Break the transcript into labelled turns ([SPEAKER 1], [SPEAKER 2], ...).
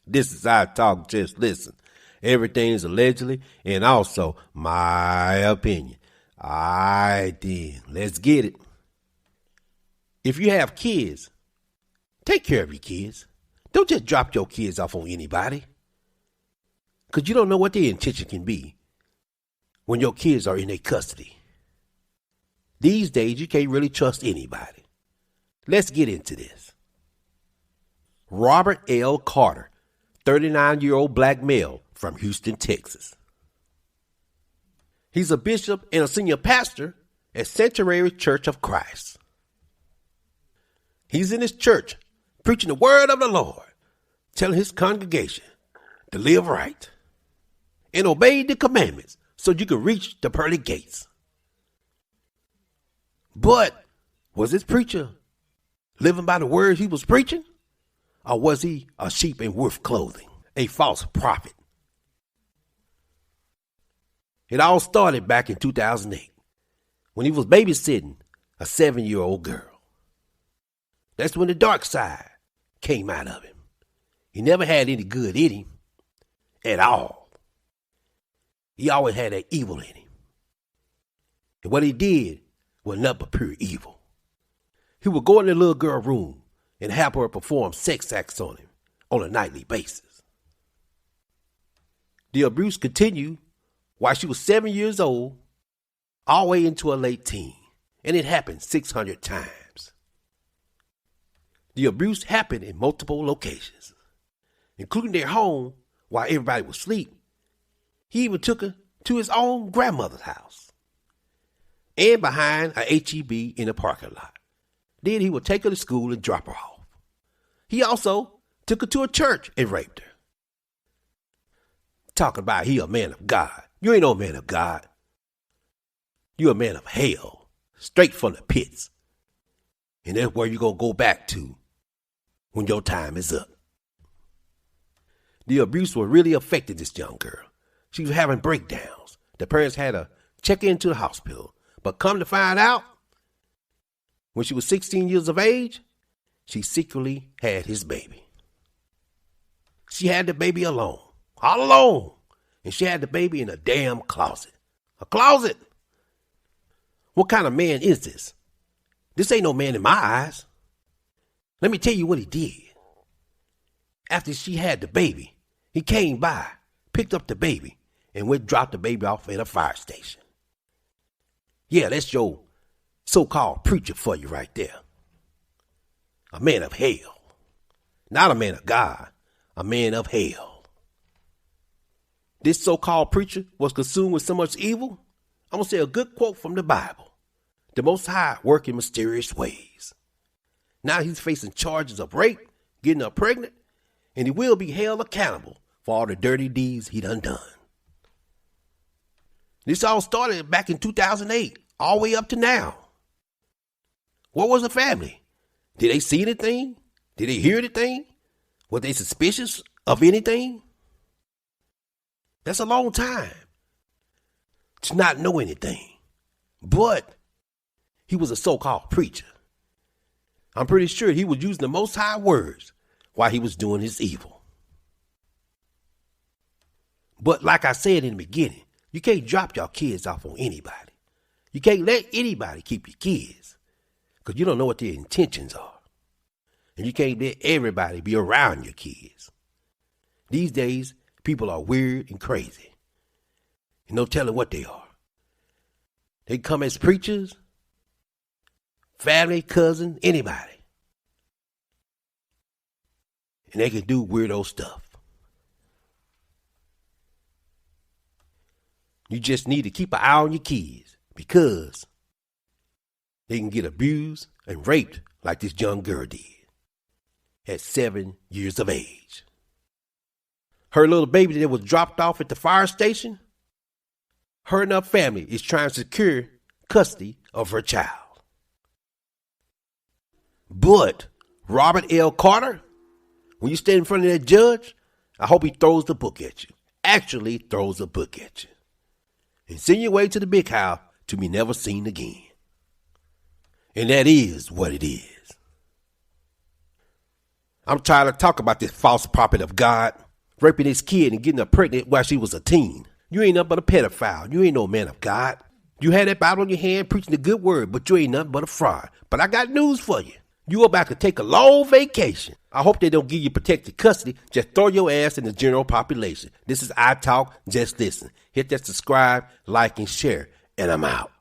[SPEAKER 1] This is our talk, just listen. Everything is allegedly and also my opinion. Alright then, let's get it. If you have kids, take care of your kids. Don't just drop your kids off on anybody. Because you don't know what their intention can be when your kids are in their custody. These days, you can't really trust anybody. Let's get into this. Robert L. Carter, 39-year-old black male from Houston, Texas. He's a bishop and a senior pastor at Sanctuary Church of Christ. He's in his church preaching the word of the Lord, telling his congregation to live right and obey the commandments so you can reach the pearly gates. But was this preacher living by the words he was preaching? Or was he a sheep in wolf clothing, a false prophet? It all started back in 2008 when he was babysitting a 7-year-old girl. That's when the dark side came out of him. He never had any good in him at all. He always had that evil in him. And what he did was nothing but pure evil. He would go in the little girl's room and have her perform sex acts on him on a nightly basis. The abuse continued while she was 7 years old, all the way into her late teen, and it happened 600 times. The abuse happened in multiple locations, including their home while everybody was asleep. He even took her to his own grandmother's house and behind a HEB in the parking lot. Then he would take her to school and drop her off. He also took her to a church and raped her. Talking about he a man of God. You ain't no man of God. You a man of hell, straight from the pits. And that's where you're going to go back to when your time is up. The abuse was really affecting this young girl. She was having breakdowns. The parents had her check into the hospital. But come to find out, when she was 16 years of age, she secretly had his baby. She had the baby alone, all alone. And she had the baby in a damn closet. A closet? What kind of man is this? This ain't no man in my eyes. Let me tell you what he did. After she had the baby, he came by, picked up the baby, and went dropped the baby off at a fire station. Yeah, that's your so-called preacher for you right there. A man of hell. Not a man of God, a man of hell. This so-called preacher was consumed with so much evil. I'm going to say a good quote from the Bible. The Most High work in mysterious ways. Now he's facing charges of rape, getting her pregnant, and he will be held accountable for all the dirty deeds he done. This all started back in 2008, all the way up to now. What was the family? Did they see anything? Did they hear anything? Were they suspicious of anything? That's a long time to not know anything. But he was a so-called preacher. I'm pretty sure he was using the Most High words while he was doing his evil. But like I said in the beginning, you can't drop your kids off on anybody. You can't let anybody keep your kids because you don't know what their intentions are. And you can't let everybody be around your kids. These days, people are weird and crazy. And no telling what they are. They come as preachers, family, cousin, anybody. And they can do weirdo stuff. You just need to keep an eye on your kids because they can get abused and raped like this young girl did at 7 years of age. Her little baby that was dropped off at the fire station, her and her family is trying to secure custody of her child. But Robert L. Carter, when you stand in front of that judge, I hope he throws the book at you. Actually throws a book at you. And send you away to the big house to be never seen again. And that is what it is. I'm tired of talking about this false prophet of God, raping his kid and getting her pregnant while she was a teen. You ain't nothing but a pedophile. You ain't no man of God. You had that Bible in your hand preaching the good word, but you ain't nothing but a fraud. But I got news for you. You about to take a long vacation. I hope they don't give you protected custody. Just throw your ass in the general population. This is I Talk, Just Listen. Hit that subscribe, like, and share, and I'm out.